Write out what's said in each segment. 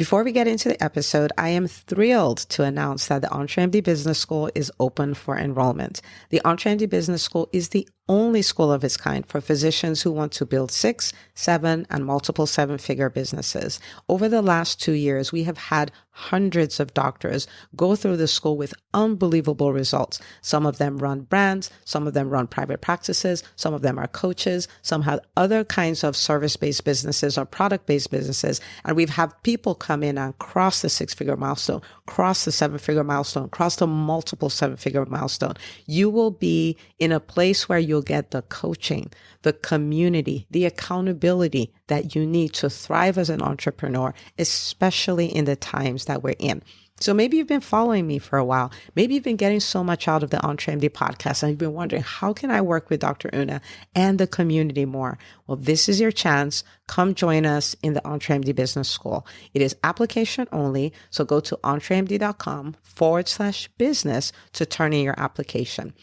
Before we get into the episode, I am thrilled to announce that the EntreMD Business School is open for enrollment. The EntreMD Business School is the only school of its kind for physicians who want to build 6, 7, and multiple 7-figure businesses. Over the last 2 years, we have had hundreds of doctors go through the school with unbelievable results. Some of them run brands, some of them run private practices, some of them are coaches, some have other kinds of service-based businesses or product-based businesses. And we've had people come in and cross the 6-figure milestone, cross the 7-figure milestone, cross the multiple 7-figure milestone. You will be in a place where you'll get the coaching, the community, the accountability that you need to thrive as an entrepreneur, especially in the times that we're in. So maybe you've been following me for a while. Maybe you've been getting so much out of the EntreMD podcast and you've been wondering, how can I work with Dr. Una and the community more? Well, this is your chance. Come join us in the EntreMD Business School. It is application only. So go to entremd.com/business to turn in your application.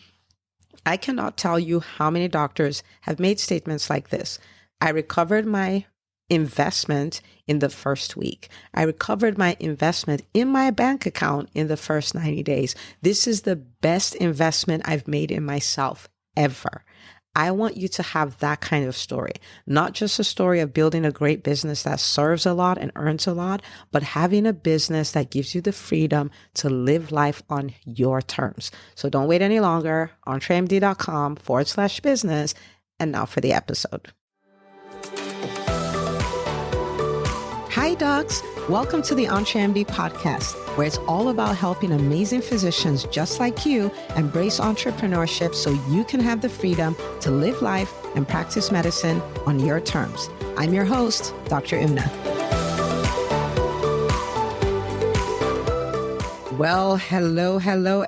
I cannot tell you how many doctors have made statements like this. I recovered my investment in the first week. I recovered my investment in my bank account in the first 90 days. This is the best investment I've made in myself ever. I want you to have that kind of story, not just a story of building a great business that serves a lot and earns a lot, but having a business that gives you the freedom to live life on your terms. So don't wait any longer. entremd.com/business. And now for the episode. Hi, docs. Welcome to the EntreMD Podcast, where it's all about helping amazing physicians just like you embrace entrepreneurship so you can have the freedom to live life and practice medicine on your terms. I'm your host, Dr. Una. Well, hello,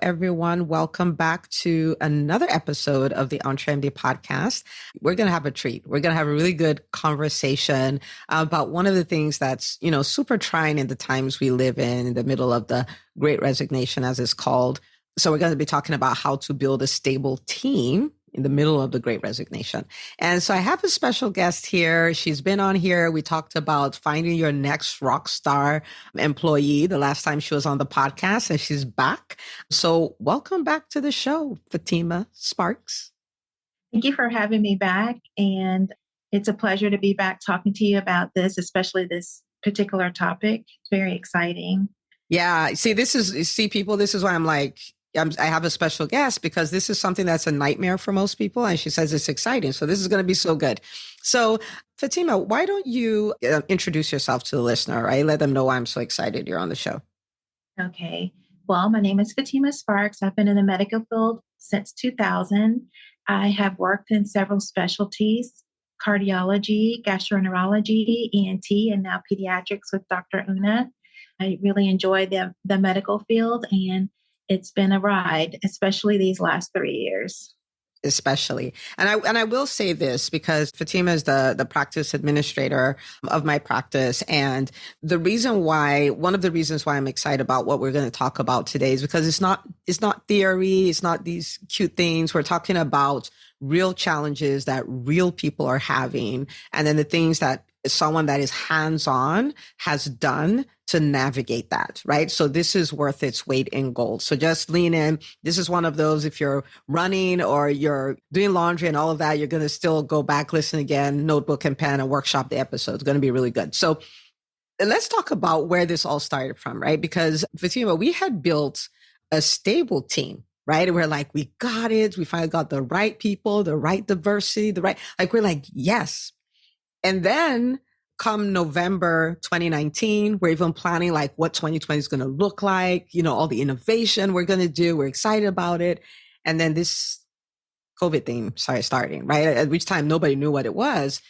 everyone. Welcome back to another episode of the EntreMD Podcast. We're going to have a treat. We're going to have a really good conversation about one of the things that's, super trying in the times we live in the middle of the Great Resignation, as it's called. So we're going to be talking about how to build a stable team in the middle of the Great Resignation. And so I have a special guest here. She's been on here. We talked about finding your next rock star employee the last time she was on the podcast, and she's back. So welcome back to the show, Fatima Sparks. Thank you for having me back. And it's a pleasure to be back talking to you about this, especially this particular topic. It's very exciting. Yeah. People, this is why I'm like, I have a special guest because this is something that's a nightmare for most people. And she says it's exciting. So this is going to be so good. So Fatima, why don't you introduce yourself to the listener, right? Let them know why I'm so excited you're on the show. Okay. Well, my name is Fatima Sparks. I've been in the medical field since 2000. I have worked in several specialties: cardiology, gastroenterology, ENT, and now pediatrics with Dr. Una. I really enjoy the medical field, and it's been a ride, especially these last 3 years. Especially. And I will say this because Fatima is the practice administrator of my practice. And one of the reasons why I'm excited about what we're going to talk about today is because it's not theory. It's not these cute things. We're talking about real challenges that real people are having. And then the things that someone that is hands-on has done to navigate that, right? So this is worth its weight in gold. So just lean in. This is one of those, if you're running or you're doing laundry and all of that, you're going to still go back, listen again, notebook and pen, and workshop the episode. It's going to be really good. So let's talk about where this all started from, right? Because Fatima, we had built a stable team, right? We're like, we got it. We finally got the right people, the right diversity, we're like, yes. And then come November 2019, we're even planning like what 2020 is going to look like, all the innovation we're going to do. We're excited about it. And then this COVID thing started starting, right? At which time nobody knew what it was.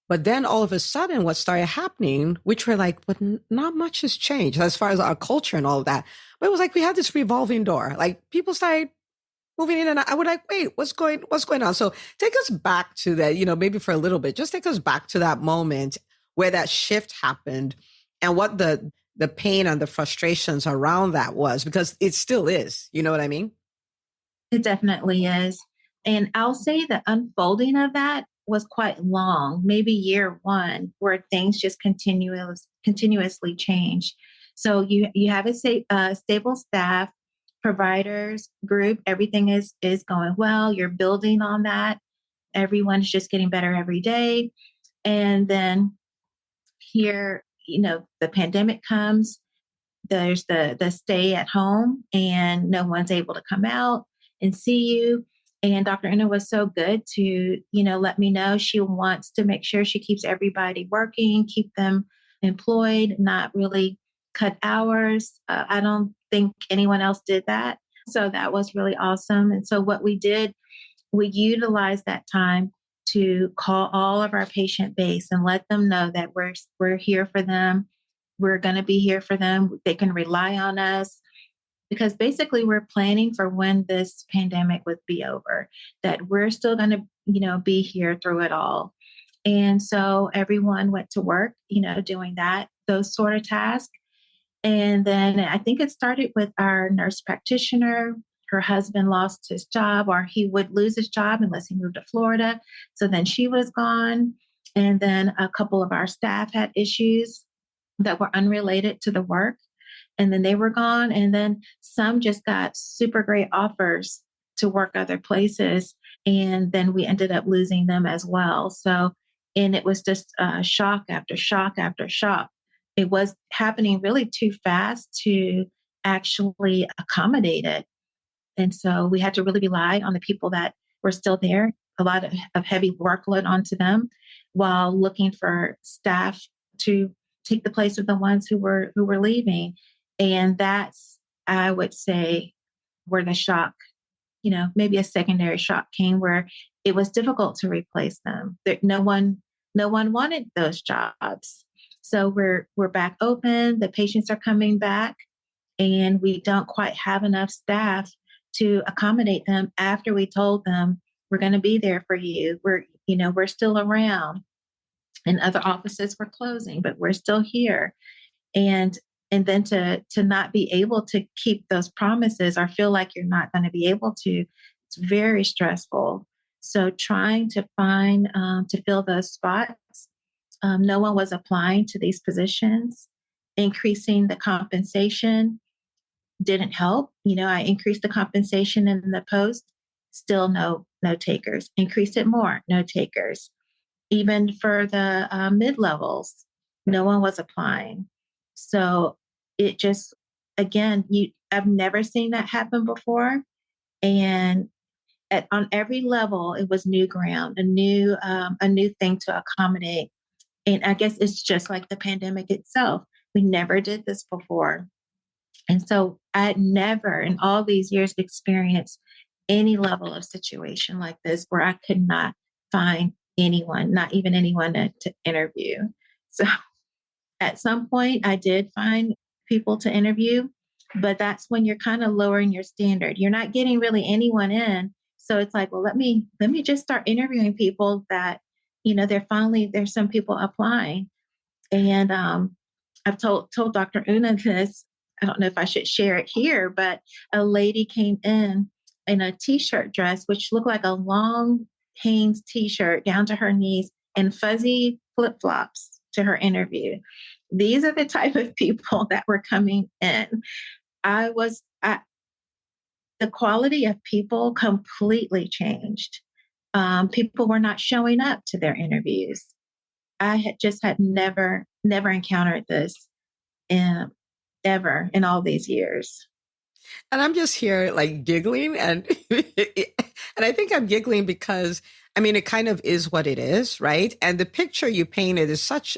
But then all of a sudden what started happening, which we're like, but not much has changed as far as our culture and all of that. But it was like we had this revolving door. Like people started moving in and I would like, wait, what's going on? So take us back to that, maybe for a little bit, just take us back to that moment where that shift happened and what the pain and the frustrations around that was, because it still is, you know what I mean? It definitely is. And I'll say the unfolding of that was quite long, maybe year one, where things just continuously change. So you have a stable staff, providers, group, everything is going well. You're building on that. Everyone's just getting better every day. And then here, the pandemic comes, there's the stay at home and no one's able to come out and see you. And Dr. Una was so good to, let me know she wants to make sure she keeps everybody working, keep them employed, not really cut hours. I don't think anyone else did that. So that was really awesome. And so what we did, we utilized that time to call all of our patient base and let them know that we're here for them. We're going to be here for them. They can rely on us because basically we're planning for when this pandemic would be over, that we're still going to, be here through it all. And so everyone went to work, doing those sort of tasks. And then I think it started with our nurse practitioner. Her husband lost his job, or he would lose his job unless he moved to Florida. So then she was gone. And then a couple of our staff had issues that were unrelated to the work. And then they were gone. And then some just got super great offers to work other places. And then we ended up losing them as well. So, and it was just shock after shock after shock. It was happening really too fast to actually accommodate it. And so we had to really rely on the people that were still there, a lot of heavy workload onto them, while looking for staff to take the place of the ones who were leaving. And that's, I would say, where the shock, maybe a secondary shock came, where it was difficult to replace them. No one wanted those jobs. So we're back open. The patients are coming back, and we don't quite have enough staff to accommodate them after we told them we're going to be there for you. We're still around, and other offices were closing, but we're still here. And then to not be able to keep those promises or feel like you're not going to be able to, it's very stressful. So trying to find, to fill those spots, no one was applying to these positions. Increasing the compensation didn't help. I increased the compensation in the post, still no takers. Increased it more, no takers. Even for the mid-levels, no one was applying. So it just, again, I've never seen that happen before. And on every level, it was new ground, a new thing to accommodate. And I guess it's just like the pandemic itself. We never did this before. And so I had never in all these years experienced any level of situation like this where I could not find anyone, not even anyone to interview. So at some point I did find people to interview, but that's when you're kind of lowering your standard. You're not getting really anyone in. So it's like, well, let me just start interviewing people that, there's some people applying. And I've told Dr. Una this. I don't know if I should share it here, but a lady came in a t-shirt dress, which looked like a long Hanes t-shirt down to her knees and fuzzy flip-flops to her interview. These are the type of people that were coming in. The quality of people completely changed. People were not showing up to their interviews. I had never encountered this ever in all these years. And I'm just here like giggling and I think I'm giggling because it kind of is what it is, right? And the picture you painted is such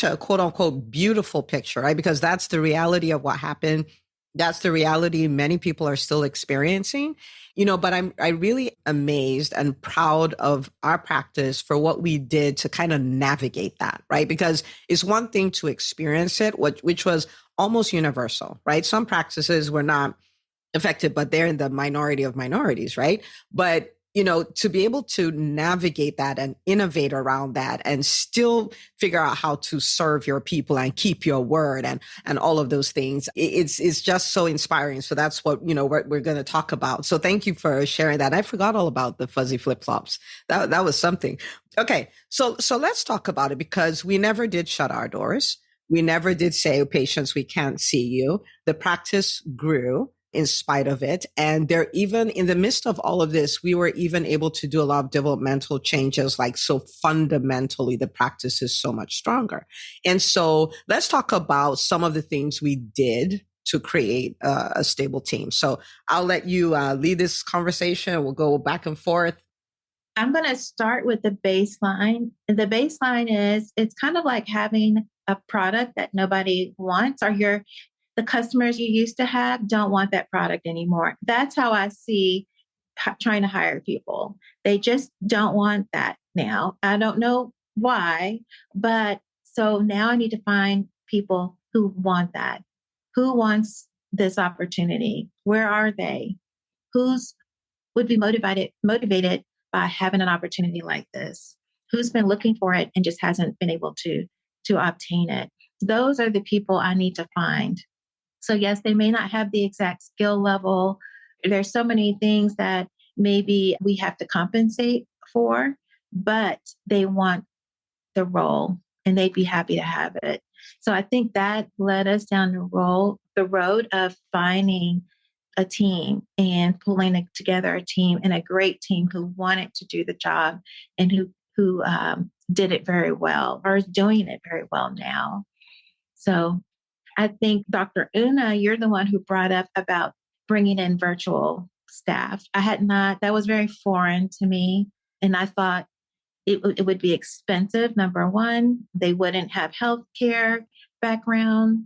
a quote unquote beautiful picture, right? Because that's the reality of what happened. That's the reality many people are still experiencing, but I'm really amazed and proud of our practice for what we did to kind of navigate that, right? Because it's one thing to experience it, which was almost universal, right? Some practices were not affected, but they're in the minority of minorities, right? But to be able to navigate that and innovate around that and still figure out how to serve your people and keep your word and all of those things, it's just so inspiring. So that's what, we're going to talk about. So thank you for sharing that. I forgot all about the fuzzy flip-flops. That was something. Okay. So let's talk about it because we never did shut our doors. We never did say, patients, we can't see you. The practice grew in spite of it. And there, even in the midst of all of this, we were even able to do a lot of developmental changes. Like, so fundamentally, the practice is so much stronger. And so let's talk about some of the things we did to create a stable team. So I'll let you lead this conversation. We'll go back and forth. I'm going to start with the baseline. The baseline is, it's kind of like having a product that nobody wants, or the customers you used to have don't want that product anymore. That's how I see trying to hire people. They just don't want that now. I don't know why, but so now I need to find people who want that. Who wants this opportunity? Where are they? Who's would be motivated by having an opportunity like this? Who's been looking for it and just hasn't been able to obtain it? Those are the people I need to find. So yes, they may not have the exact skill level. There's so many things that maybe we have to compensate for, but they want the role and they'd be happy to have it. So I think that led us down the road of finding a team and pulling together a team, and a great team who wanted to do the job and who did it very well, or is doing it very well now. So I think Dr. Una, you're the one who brought up about bringing in virtual staff. I had not, that was very foreign to me. And I thought it would be expensive. Number one, they wouldn't have healthcare background.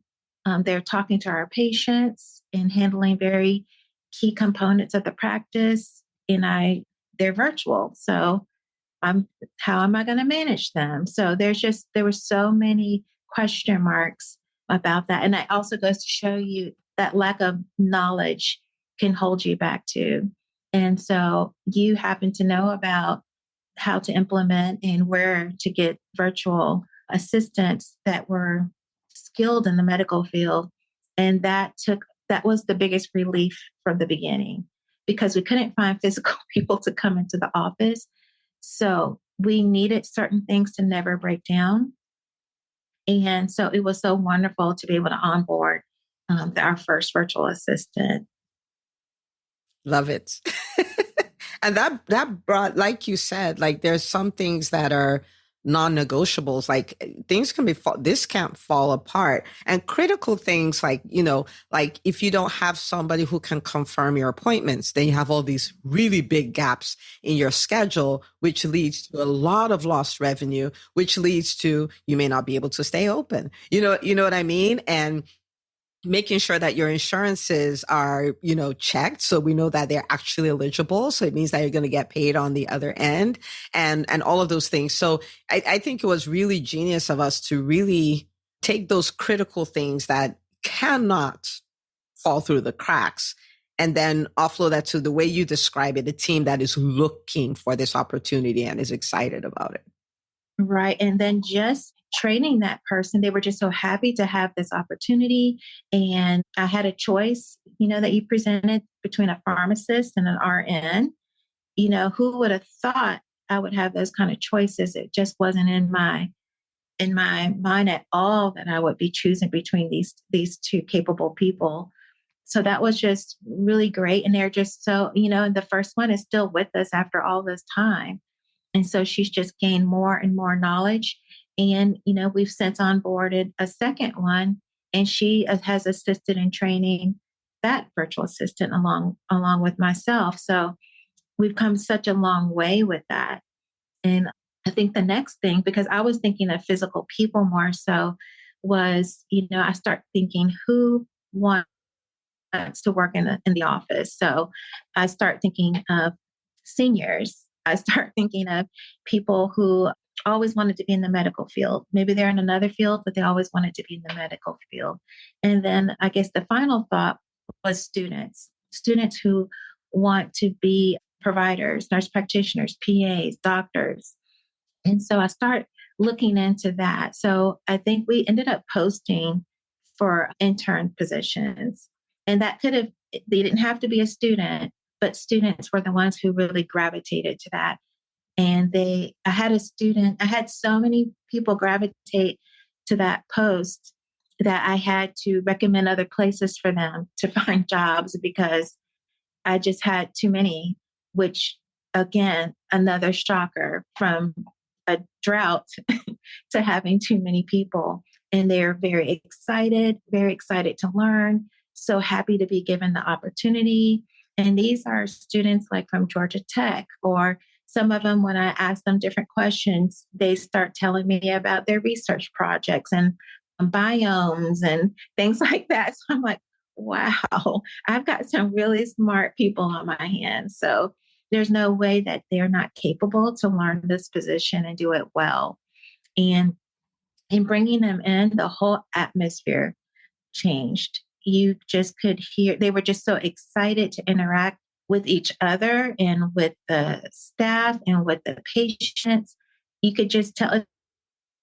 They're talking to our patients and handling very key components of the practice. And they're virtual. So how am I going to manage them? So there were so many question marks about that. And that also goes to show you that lack of knowledge can hold you back too. And so you happen to know about how to implement and where to get virtual assistants that were skilled in the medical field. And that was the biggest relief from the beginning, because we couldn't find physical people to come into the office. So we needed certain things to never break down. And so it was so wonderful to be able to onboard our first virtual assistant. Love it. And that brought, like you said, like there's some things that are non-negotiables, like things this can't fall apart. And critical things like, like if you don't have somebody who can confirm your appointments, then you have all these really big gaps in your schedule, which leads to a lot of lost revenue, which leads to, you may not be able to stay open. You know what I mean? And making sure that your insurances are, checked. So we know that they're actually eligible. So it means that you're going to get paid on the other end and all of those things. So I think it was really genius of us to really take those critical things that cannot fall through the cracks and then offload that to the way you describe it, a team that is looking for this opportunity and is excited about it. Right. And then just training that person, they were just so happy to have this opportunity. And I had a choice, that you presented between a pharmacist and an RN. Who would have thought I would have those kind of choices? It just wasn't in my mind at all that I would be choosing between these two capable people. So that was just really great. And they're just so, and the first one is still with us after all this time. And so she's just gained more and more knowledge. And, we've since onboarded a second one, and she has assisted in training that virtual assistant along with myself. So we've come such a long way with that. And I think the next thing, because I was thinking of physical people more so, was, I start thinking who wants to work in the office. So I start thinking of seniors. I start thinking of people who always wanted to be in the medical field. Maybe they're in another field, but they always wanted to be in the medical field. And then I guess the final thought was students who want to be providers, nurse practitioners, PAs, doctors. And so I start looking into that. So I think we ended up posting for intern positions. And they didn't have to be a student, but students were the ones who really gravitated to that. And I had so many people gravitate to that post that I had to recommend other places for them to find jobs because I just had too many, which again, another shocker from a drought to having too many people. And they're very excited to learn, so happy to be given the opportunity. And these are students like from Georgia Tech, or some of them, when I ask them different questions, they start telling me about their research projects and biomes and things like that. So I'm like, wow, I've got some really smart people on my hands. So there's no way that they're not capable to learn this position and do it well. And in bringing them in, the whole atmosphere changed. You just could hear, they were just so excited to interact with each other and with the staff and with the patients. You could just tell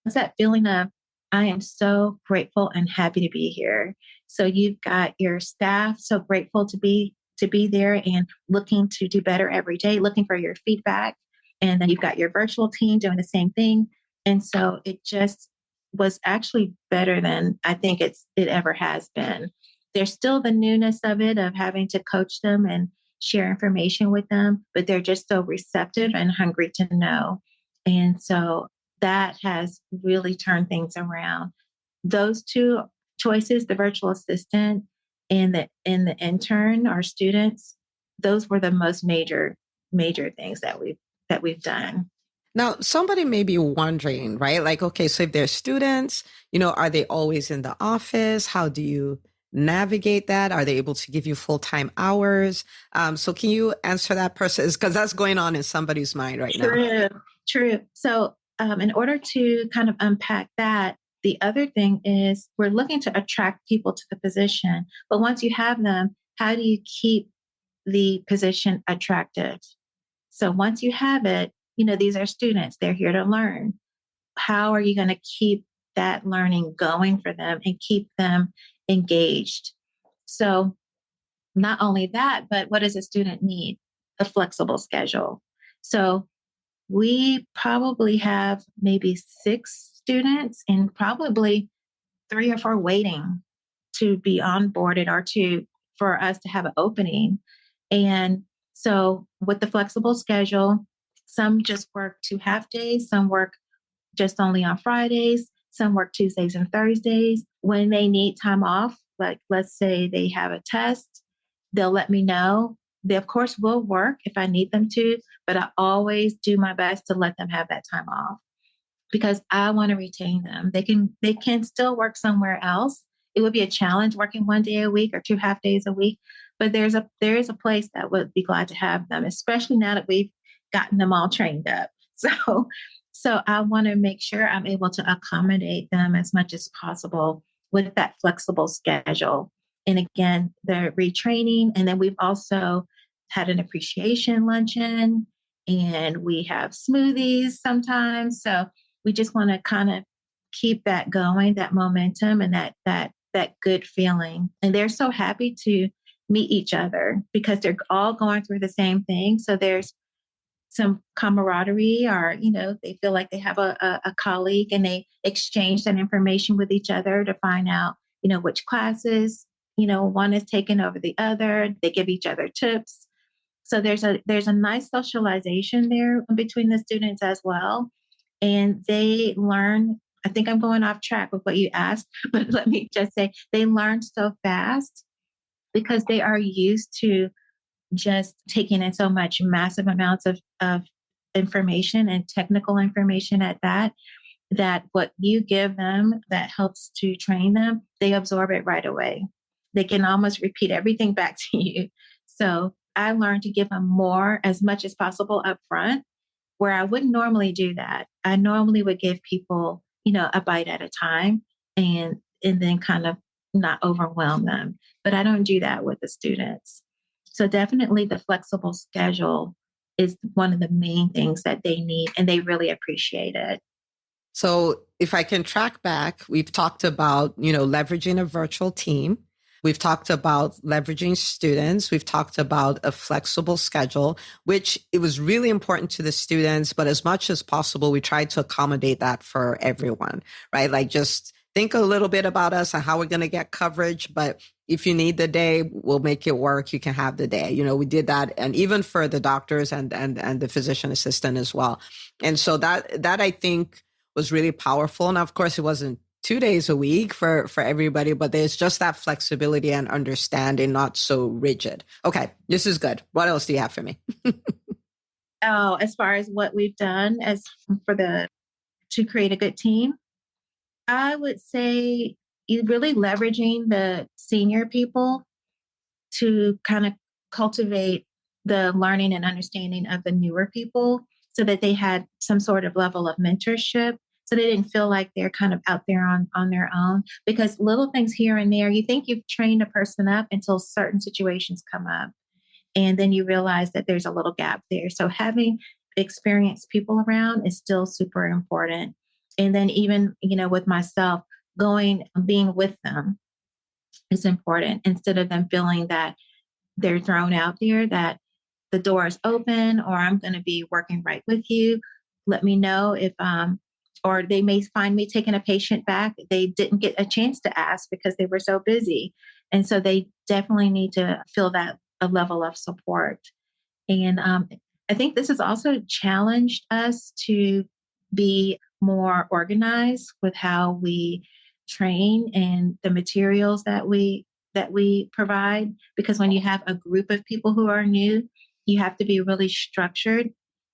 it's that feeling of, I am so grateful and happy to be here. So you've got your staff so grateful to be there and looking to do better every day, looking for your feedback. And then you've got your virtual team doing the same thing. And so it just was actually better than I think it ever has been. There's still the newness of it, of having to coach them and share information with them, but they're just so receptive and hungry to know. And so that has really turned things around. Those two choices, the virtual assistant and the intern, our students, those were the most major things that we've done. Now, somebody may be wondering, right? Like, okay, so if they're students, are they always in the office? How do you navigate that? Are they able to give you full-time hours? So can you answer that person? Because that's going on in somebody's mind right now. True. So in order to kind of unpack that, the other thing is we're looking to attract people to the position. But once you have them, how do you keep the position attractive? So once you have it, these are students, they're here to learn. How are you going to keep that learning going for them and keep them engaged? So not only that, but what does a student need? A flexible schedule. So we probably have maybe 6 students and probably 3 or 4 waiting to be onboarded or for us to have an opening. And so with the flexible schedule, some just work 2 half days, some work just only on Fridays, some work Tuesdays and Thursdays. When they need time off, like let's say they have a test, they'll let me know. They, of course, will work if I need them to, but I always do my best to let them have that time off because I want to retain them. They can still work somewhere else. It would be a challenge working 1 day a week or 2 half days a week, but there is a place that would be glad to have them, especially now that we've gotten them all trained up. So I want to make sure I'm able to accommodate them as much as possible with that flexible schedule. And again, the retraining, and then we've also had an appreciation luncheon, and we have smoothies sometimes. So we just want to kind of keep that going, that momentum and that good feeling. And they're so happy to meet each other because they're all going through the same thing. So there's some camaraderie, or they feel like they have a colleague, and they exchange that information with each other to find out which classes one is taking over the other. They give each other tips. So there's a nice socialization there between the students as well, and they learn. I think I'm going off track with what you asked, but let me just say they learn so fast because they are used to just taking in so much massive amounts of information and technical information at that what you give them that helps to train them, they absorb it right away. They can almost repeat everything back to you. So I learned to give them more as much as possible up front, where I wouldn't normally do that. I normally would give people, a bite at a time and then kind of not overwhelm them. But I don't do that with the students. So definitely the flexible schedule is one of the main things that they need, and they really appreciate it. So if I can track back, we've talked about, leveraging a virtual team. We've talked about leveraging students. We've talked about a flexible schedule, which it was really important to the students, but as much as possible, we tried to accommodate that for everyone, right? Like just think a little bit about us and how we're going to get coverage. But if you need the day, we'll make it work. You can have the day. We did that. And even for the doctors and the physician assistant as well. And so that I think was really powerful. And of course, it wasn't 2 days a week for everybody, but there's just that flexibility and understanding, not so rigid. Okay, this is good. What else do you have for me? Oh, as far as what we've done to create a good team, I would say you really leveraging the senior people to kind of cultivate the learning and understanding of the newer people so that they had some sort of level of mentorship. So they didn't feel like they're kind of out there on their own, because little things here and there, you think you've trained a person up until certain situations come up. And then you realize that there's a little gap there. So having experienced people around is still super important. And then even, with myself, being with them is important, instead of them feeling that they're thrown out there, that the door is open, or I'm going to be working right with you. Let me know if, or they may find me taking a patient back. They didn't get a chance to ask because they were so busy. And so they definitely need to feel that a level of support. And I think this has also challenged us to be more organized with how we train and the materials that we provide. Because when you have a group of people who are new, you have to be really structured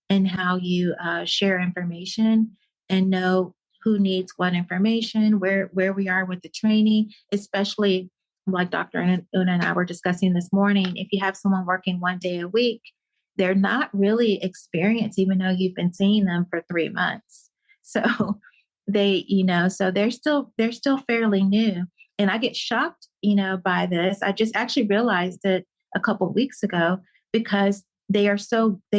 in how you share information and know who needs what information, where we are with the training, especially like Dr. Una and I were discussing this morning. If you have someone working 1 day a week, they're not really experienced, even though you've been seeing them for 3 months. So so they're still fairly new. And I get shocked, by this. I just actually realized it a couple of weeks ago, because they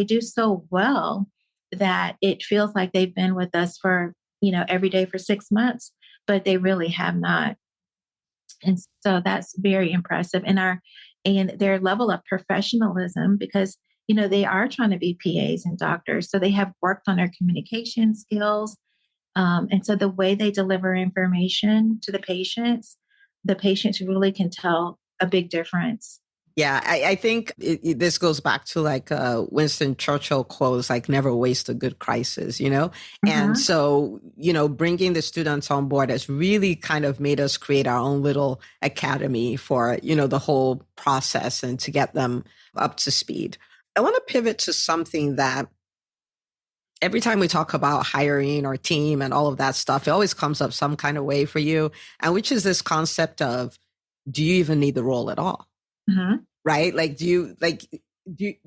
do so well that it feels like they've been with us for, every day for 6 months, but they really have not. And so that's very impressive. And their level of professionalism, because, they are trying to be PAs and doctors. So they have worked on their communication skills. And so the way they deliver information to the patients really can tell a big difference. Yeah, I think this goes back to like Winston Churchill quotes, like never waste a good crisis, And so, bringing the students on board has really kind of made us create our own little academy for, the whole process and to get them up to speed. I want to pivot to something that every time we talk about hiring or team and all of that stuff, it always comes up some kind of way for you. And which is this concept of, do you even need the role at all? Mm-hmm. Right? Like, do you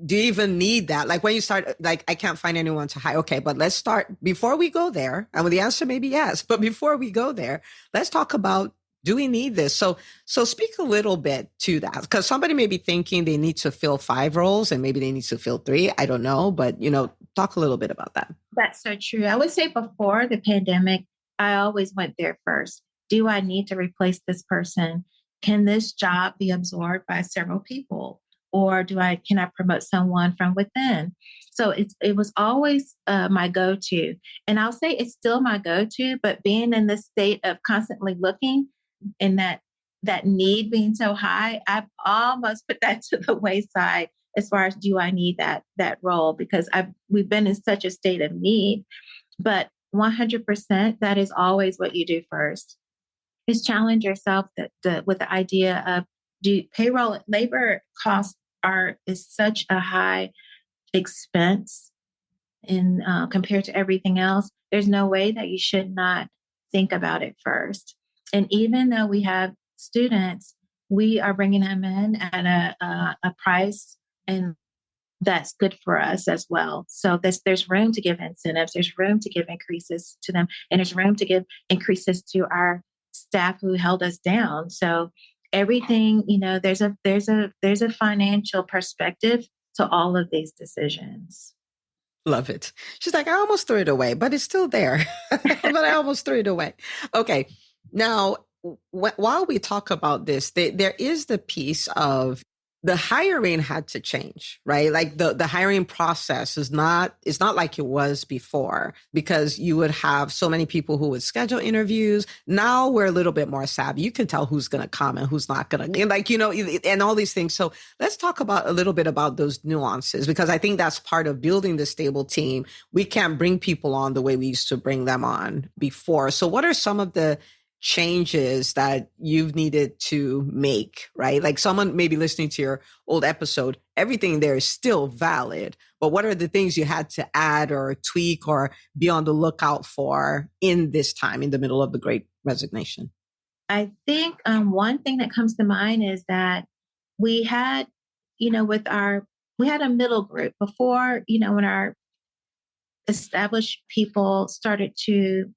even need that? Like when you start, like, I can't find anyone to hire. Okay, but let's start before we go there. And the answer may be yes, but before we go there, let's talk about, do we need this? So speak a little bit to that, because somebody may be thinking they need to fill 5 roles and maybe they need to fill 3. I don't know, but talk a little bit about that. That's so true. I would say before the pandemic, I always went there first. Do I need to replace this person? Can this job be absorbed by several people? Or can I promote someone from within? So it was always my go-to. And I'll say it's still my go-to, but being in this state of constantly looking and that need being so high, I've almost put that to the wayside as far as, do I need that role? Because we've been in such a state of need. But 100%, that is always what you do first, is challenge yourself with the idea of, payroll labor costs is such a high expense in compared to everything else. There's no way that you should not think about it first. And even though we have students, we are bringing them in at a price, and that's good for us as well. So there's room to give incentives, there's room to give increases to them, and there's room to give increases to our staff who held us down. So everything, there's a financial perspective to all of these decisions. Love it. She's like, I almost threw it away, but it's still there. But I almost threw it away. Okay. Now, while we talk about this, there is the piece of the hiring had to change, right? Like the hiring process is not, it's not like it was before, because you would have so many people who would schedule interviews. Now we're a little bit more savvy. You can tell who's going to come and who's not going to, like, and all these things. So let's talk about a little bit about those nuances, because I think that's part of building the stable team. We can't bring people on the way we used to bring them on before. So what are some of the changes that you've needed to make, right? Like someone maybe listening to your old episode, everything there is still valid, but what are the things you had to add or tweak or be on the lookout for in this time in the middle of the Great Resignation? I think one thing that comes to mind is that we had, we had a middle group before, when our established people started to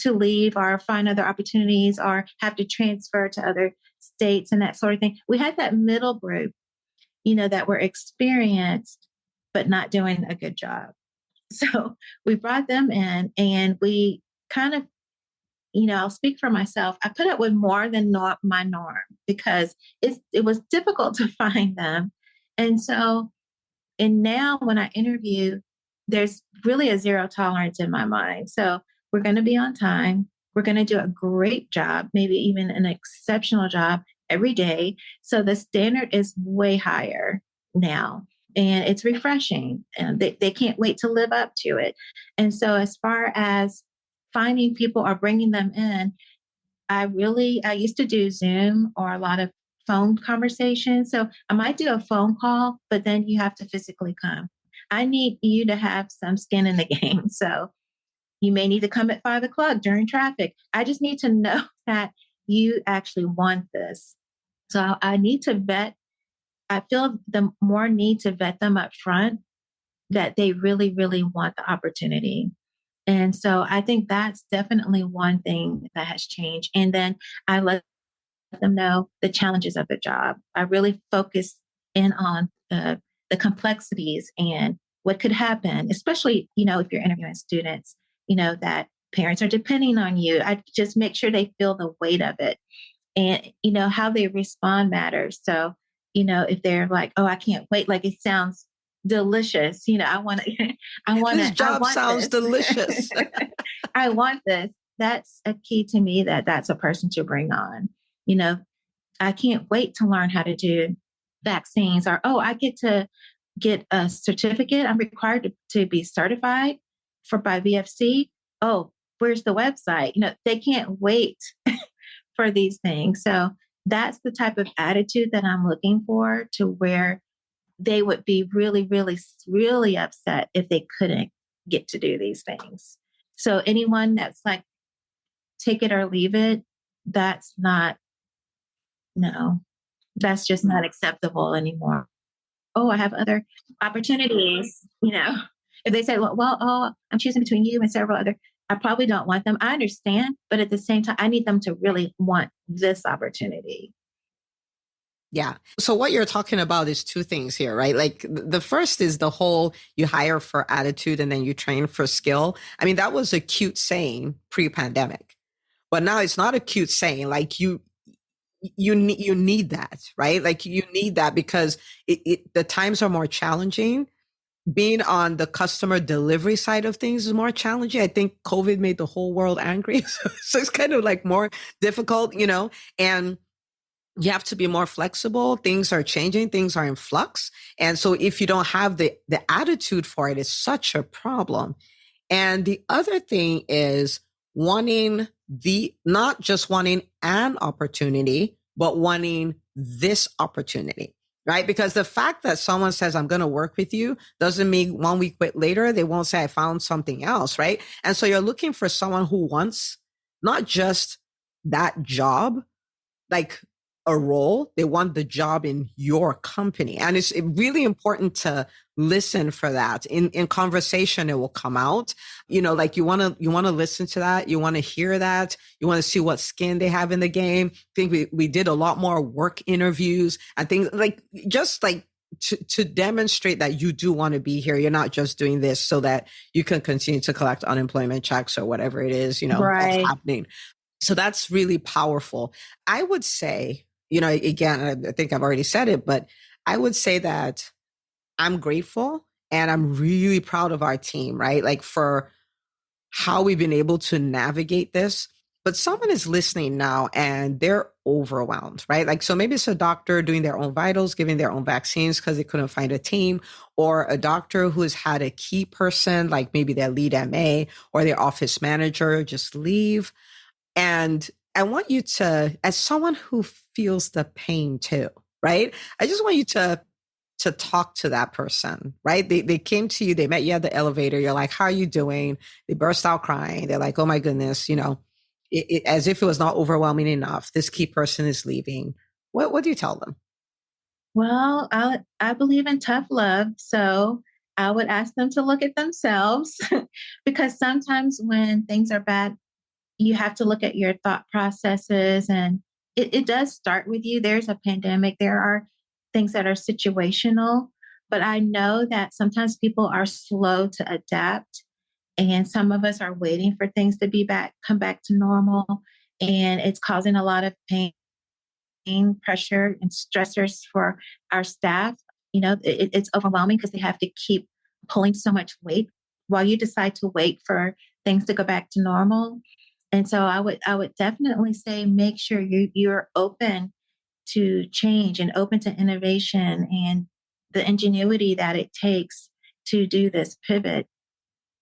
leave or find other opportunities or have to transfer to other states and that sort of thing. We had that middle group, that were experienced, but not doing a good job. So we brought them in and we kind of, I'll speak for myself. I put up with more than my norm because it was difficult to find them. And now when I interview, there's really a zero tolerance in my mind. So we're going to be on time. We're going to do a great job, maybe even an exceptional job every day. So the standard is way higher now. And it's refreshing. And they can't wait to live up to it. And so as far as finding people or bringing them in, I used to do Zoom or a lot of phone conversations. So I might do a phone call, but then you have to physically come. I need you to have some skin in the game. So you may need to come at 5:00 during traffic. I just need to know that you actually want this. So I need to vet. I feel the more need to vet them up front that they really, really want the opportunity. And so I think that's definitely one thing that has changed. And then I let them know the challenges of the job. I really focus in on the complexities and what could happen, especially, if you're interviewing students, that parents are depending on you. I just make sure they feel the weight of it and, how they respond matters. So, if they're like, oh, I can't wait, like it sounds delicious. I want to, this job sounds delicious. I want this. That's a key to me that's a person to bring on. I can't wait to learn how to do vaccines or, oh, I get to get a certificate. I'm required to be certified by VFC. Oh, where's the website? They can't wait for these things. So that's the type of attitude that I'm looking for, to where they would be really, really, really upset if they couldn't get to do these things. So anyone that's like, take it or leave it, that's just not acceptable anymore. Oh, I have other opportunities, If they say, well, I'm choosing between you and several other, I probably don't want them. I understand, but at the same time, I need them to really want this opportunity. Yeah. So what you're talking about is two things here, right? Like the first is the whole you hire for attitude and then you train for skill. I mean, that was a cute saying pre-pandemic, but now it's not a cute saying. Like you need that, right? Like you need that because the times are more challenging. Being on the customer delivery side of things is more challenging. I think COVID made the whole world angry. So it's kind of like more difficult, and you have to be more flexible. Things are changing. Things are in flux. And so if you don't have the attitude for it, it's such a problem. And the other thing is not just wanting an opportunity, but wanting this opportunity. Right? Because the fact that someone says, I'm going to work with you doesn't mean 1 week later, they won't say, I found something else. Right? And so you're looking for someone who wants not just that job, like a role, they want the job in your company. And it's really important to listen for that. In conversation, it will come out, like you want to listen to that. You want to hear that. You want to see what skin they have in the game. I think we did a lot more work interviews and things to demonstrate that you do want to be here. You're not just doing this so that you can continue to collect unemployment checks or whatever it is, right. That's happening. So that's really powerful. I would say, again, I think I've already said it, but I would say that I'm grateful and I'm really proud of our team, right? Like for how we've been able to navigate this. But someone is listening now and they're overwhelmed, right? Like, so maybe it's a doctor doing their own vitals, giving their own vaccines because they couldn't find a team, or a doctor who has had a key person, like maybe their lead MA or their office manager, just leave. And I want you to, as someone who feels the pain too, right? I just want you to talk to that person, right? They came to you, they met you at the elevator. You're like, how are you doing? They burst out crying. They're like, oh my goodness, as if it was not overwhelming enough. This key person is leaving. What do you tell them? Well, I believe in tough love. So I would ask them to look at themselves because sometimes when things are bad, you have to look at your thought processes, and it does start with you. There's a pandemic. There are things that are situational, but I know that sometimes people are slow to adapt, and some of us are waiting for things to come back to normal, and it's causing a lot of pain, pressure, and stressors for our staff. It's overwhelming because they have to keep pulling so much weight while you decide to wait for things to go back to normal. And so I would definitely say make sure you're open to change and open to innovation and the ingenuity that it takes to do this pivot.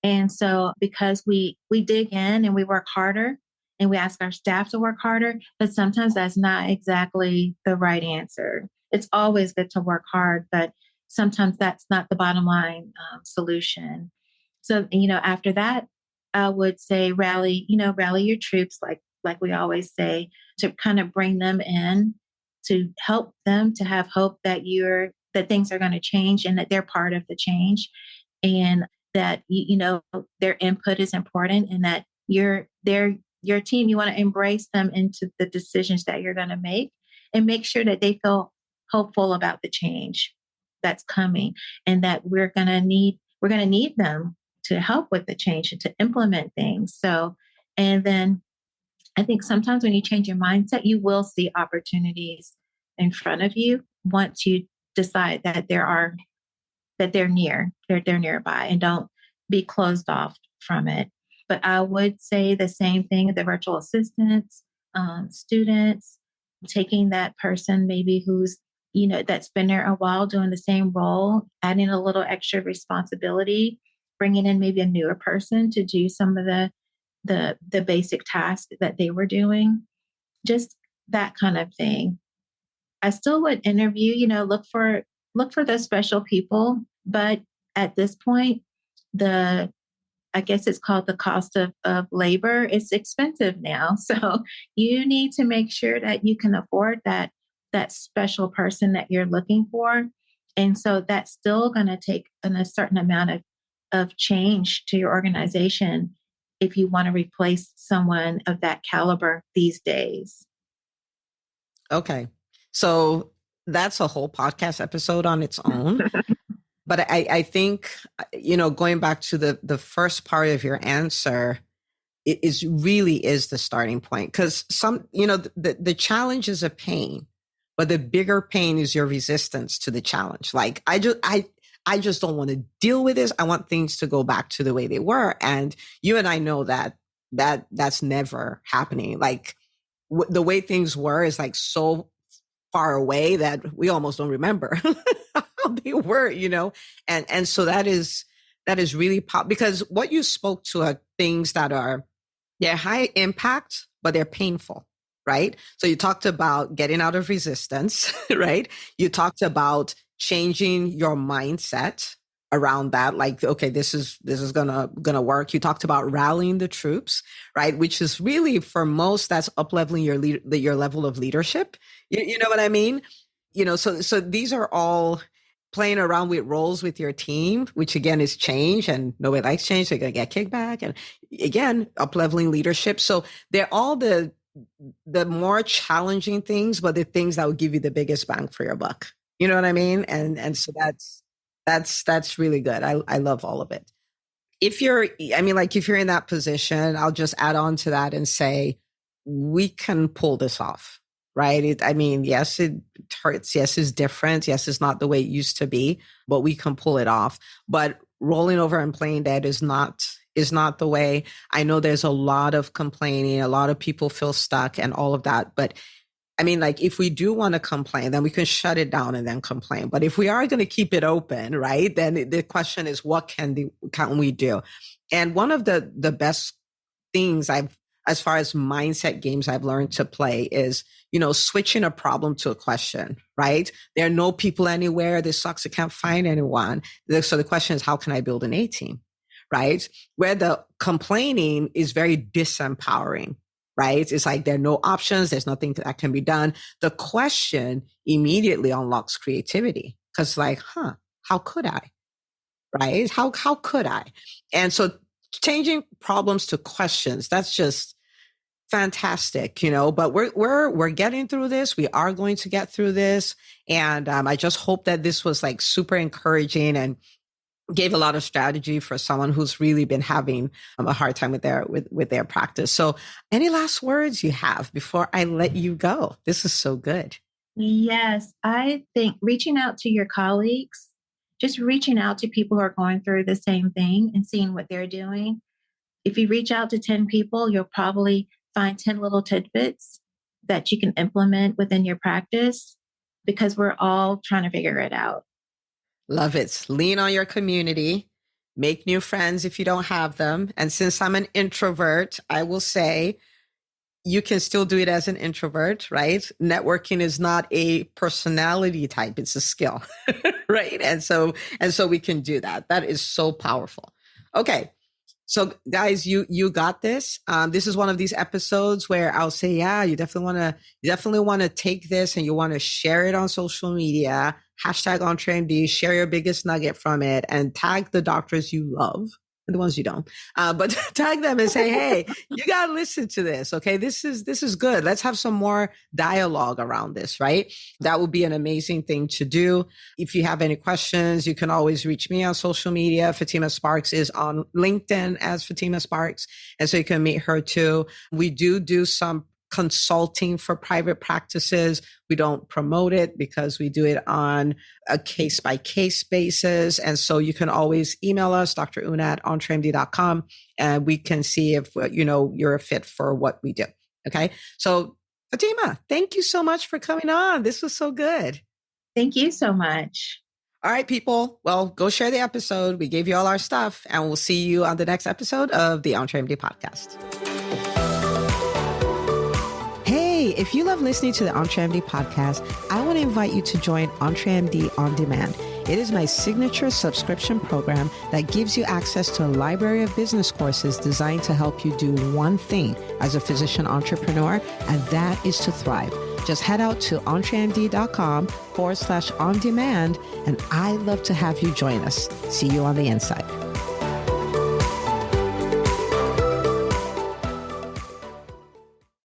And so because we dig in and we work harder and we ask our staff to work harder, but sometimes that's not exactly the right answer. It's always good to work hard, but sometimes that's not the bottom line solution. So, after that, I would say rally your troops, like we always say, to kind of bring them in, to help them to have hope that things are going to change and that they're part of the change, and that their input is important, and that your team, you want to embrace them into the decisions that you're going to make, and make sure that they feel hopeful about the change that's coming, and that we're going to need them to help with the change and to implement things. So, and then I think sometimes when you change your mindset, you will see opportunities in front of you once you decide that they're nearby, and don't be closed off from it. But I would say the same thing, the virtual assistants, students, taking that person maybe who's, that's been there a while doing the same role, adding a little extra responsibility, bringing in maybe a newer person to do some of the basic tasks that they were doing, just that kind of thing. I still would interview, look for those special people, but at this point, I guess it's called the cost of labor. It's expensive now. So you need to make sure that you can afford that special person that you're looking for. And so that's still going to take a certain amount of change to your organization if you want to replace someone of that caliber these days. Okay. So that's a whole podcast episode on its own. But I think, going back to the first part of your answer, it really is the starting point, because the challenge is a pain, but the bigger pain is your resistance to the challenge. Like I just don't want to deal with this. I want things to go back to the way they were. And you and I know that's never happening. Like the way things were is like so far away that we almost don't remember how they were, and so that is really because what you spoke to are things that they're high impact, but they're painful, right? So you talked about getting out of resistance, right? You talked about changing your mindset around that, like, okay, this is gonna work. You talked about rallying the troops, right? Which is really, for most, that's up-leveling your level of leadership. You know what I mean? So these are all playing around with roles with your team, which again is change, and nobody likes change. They're gonna get kickback, and again, up-leveling leadership. So they're all the more challenging things, but the things that will give you the biggest bang for your buck. You know what I mean? And so that's really good. I love all of it. If you're in that position, I'll just add on to that and say, we can pull this off, right? Yes, hurts. Yes, it's different. Yes, it's not the way it used to be, but we can pull it off. But rolling over and playing dead is not the way. I know there's a lot of complaining. A lot of people feel stuck and all of that. But I mean, like, if we do want to complain, then we can shut it down and then complain. But if we are going to keep it open, right, then the question is, what can we do? And one of the best things as far as mindset games I've learned to play is, switching a problem to a question, right? There are no people anywhere. This sucks. I can't find anyone. So the question is, how can I build an A team, right? Where the complaining is very disempowering, right? It's like there are no options. There's nothing that can be done. The question immediately unlocks creativity because like, how could I? Right? How could I? And so changing problems to questions, that's just fantastic, but we're getting through this. We are going to get through this. And I just hope that this was like super encouraging and gave a lot of strategy for someone who's really been having a hard time with their practice. So any last words you have before I let you go? This is so good. Yes, I think reaching out to your colleagues, just reaching out to people who are going through the same thing and seeing what they're doing. If you reach out to 10 people, you'll probably find 10 little tidbits that you can implement within your practice because we're all trying to figure it out. Love it. Lean on your community, make new friends if you don't have them. And since I'm an introvert, I will say you can still do it as an introvert, right? Networking is not a personality type. It's a skill, right? And so we can do that. That is so powerful. Okay. So guys, you got this. This is one of these episodes where I'll say, yeah, you definitely want to take this and you want to share it on social media, #EntreMD, share your biggest nugget from it and tag the doctors you love and the ones you don't. But tag them and say, hey, you got to listen to this. Okay. This is good. Let's have some more dialogue around this, right? That would be an amazing thing to do. If you have any questions, you can always reach me on social media. Fatima Sparks is on LinkedIn as Fatima Sparks. And so you can meet her too. We do some consulting for private practices. We don't promote it because we do it on a case by case basis. And so you can always email us, druna@entremd.com, and we can see if, you're a fit for what we do. Okay. So Fatima, thank you so much for coming on. This was so good. Thank you so much. All right, people. Well, go share the episode. We gave you all our stuff and we'll see you on the next episode of the EntreMD Podcast. Hey, if you love listening to the EntreMD podcast, I want to invite you to join EntreMD On Demand. It is my signature subscription program that gives you access to a library of business courses designed to help you do one thing as a physician entrepreneur, and that is to thrive. Just head out to entremd.com/on demand, and I'd love to have you join us. See you on the inside.